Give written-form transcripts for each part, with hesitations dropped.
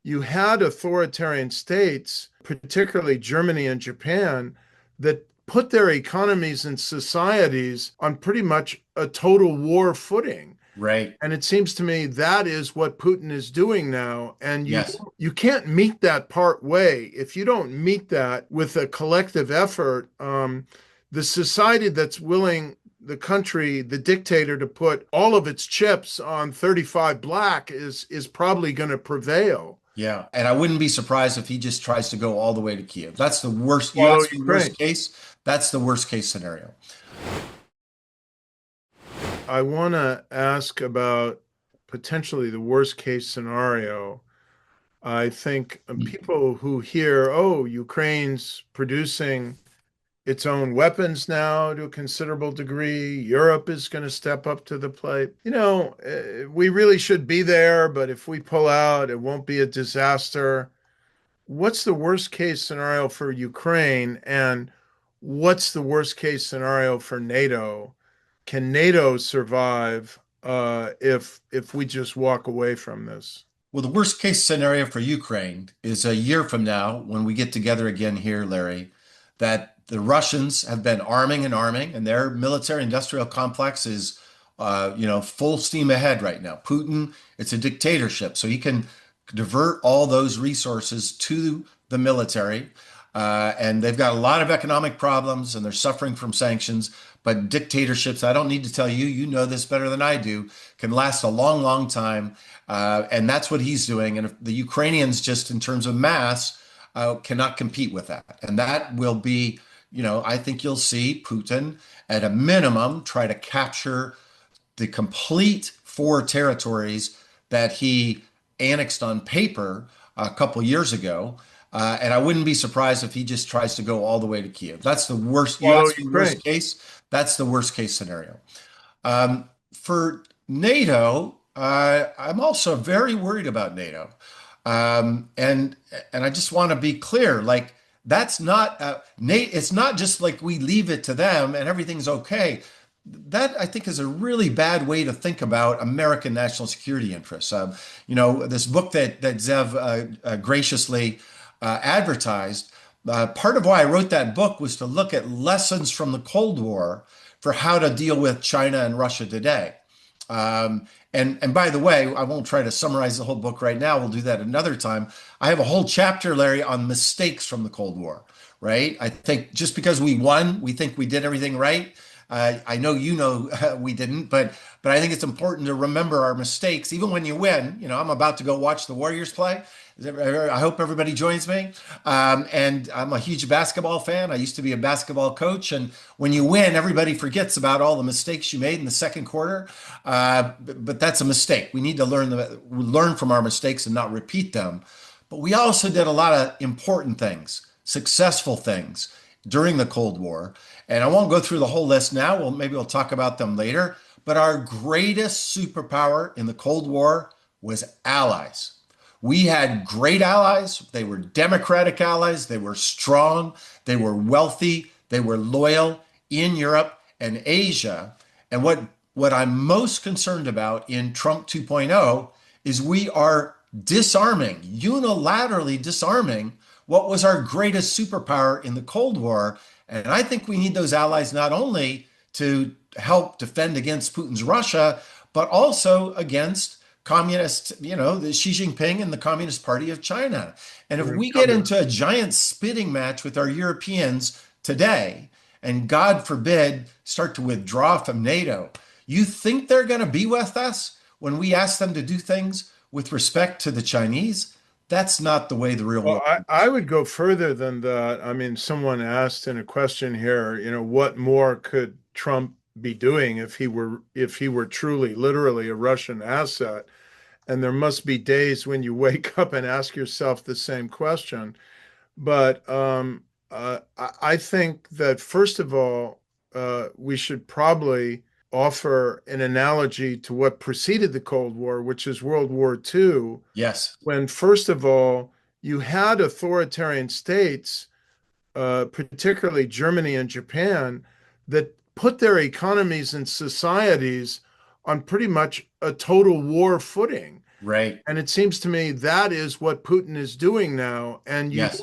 you had authoritarian states, particularly Germany and Japan, that put their economies and societies on pretty much a total war footing. Right. And it seems to me that is what Putin is doing now. And Yes. you can't meet that part way. If you don't meet that with a collective effort, the society that's willing the country, the dictator, to put all of its chips on 35 black is probably going to prevail. Yeah. And I wouldn't be surprised if he just tries to go all the way to Kiev. That's the worst. You Swallow asked me Ukraine. worst case. That's the worst case scenario. I want to ask about potentially the worst case scenario. I think people who hear, oh, Ukraine's producing its own weapons now to a considerable degree, Europe is going to step up to the plate. We really should be there, but if we pull out, it won't be a disaster. What's the worst case scenario for Ukraine? And what's the worst case scenario for NATO? Can NATO survive if we just walk away from this? Well, the worst case scenario for Ukraine is a year from now when we get together again here, Larry, that the Russians have been arming and arming, and their military industrial complex is, full steam ahead right now. Putin, it's a dictatorship, so he can divert all those resources to the military. And they've got a lot of economic problems and they're suffering from sanctions. But dictatorships, I don't need to tell you, you know this better than I do, can last a long, long time. And that's what he's doing. And if the Ukrainians, just in terms of mass, cannot compete with that. And that will be, I think you'll see Putin at a minimum try to capture the complete four territories that he annexed on paper a couple years ago. And I wouldn't be surprised if he just tries to go all the way to Kiev. That's the worst. You Swallow asked me Ukraine. worst case. That's the worst case scenario. For NATO, I'm also very worried about NATO. And I just want to be clear, like that's not NATO. It's not just like we leave it to them and everything's okay. That I think is a really bad way to think about American national security interests. This book that Zev graciously advertised. Part of why I wrote that book was to look at lessons from the Cold War for how to deal with China and Russia today. And by the way, I won't try to summarize the whole book right now. We'll do that another time. I have a whole chapter, Larry, on mistakes from the Cold War, right? I think just because we won, we think we did everything right. I know we didn't, but I think it's important to remember our mistakes, even when you win. I'm about to go watch the Warriors play. I hope everybody joins me. And I'm a huge basketball fan. I used to be a basketball coach. And when you win, everybody forgets about all the mistakes you made in the second quarter. But that's a mistake. We need to learn from our mistakes and not repeat them. But we also did a lot of important things, successful things during the Cold War. And I won't go through the whole list now. Maybe we'll talk about them later. But our greatest superpower in the Cold War was allies. We had great allies. They were democratic allies. They were strong. They were wealthy. They were loyal in Europe and Asia. And what I'm most concerned about in Trump 2.0 is we are disarming, unilaterally disarming what was our greatest superpower in the Cold War. And I think we need those allies not only to help defend against Putin's Russia, but also against communist, the Xi Jinping and the Communist Party of China. And if we get into a giant spitting match with our Europeans today, and God forbid, start to withdraw from NATO, you think they're going to be with us when we ask them to do things with respect to the Chinese? That's not the way the real Well, world I works. would go further than that. I mean, someone asked in a question here, what more could Trump be doing if he were truly, literally a Russian asset? And there must be days when you wake up and ask yourself the same question. But I think that first of all, we should probably offer an analogy to what preceded the Cold War, which is World War II, Yes. when first of all, you had authoritarian states, particularly Germany and Japan, that put their economies and societies on pretty much a total war footing. Right. And it seems to me that is what Putin is doing now. And Yes.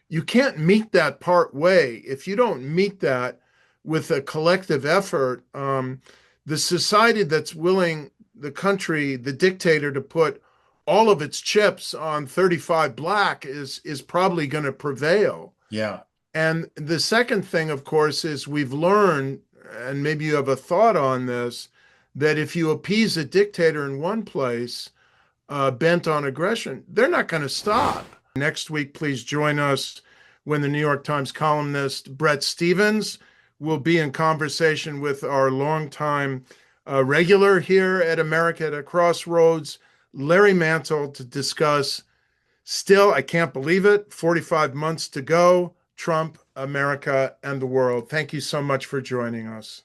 you can't meet that part way. If you don't meet that with a collective effort, the society that's willing the country, the dictator, to put all of its chips on 35 black is probably going to prevail. Yeah. And the second thing, of course, is we've learned, and maybe you have a thought on this, that if you appease a dictator in one place, bent on aggression, they're not going to stop. Next week, please join us when the New York Times columnist Bret Stephens will be in conversation with our longtime regular here at America at a Crossroads, Larry Mantle, to discuss, still, I can't believe it, 45 months to go, Trump, America, and the world. Thank you so much for joining us.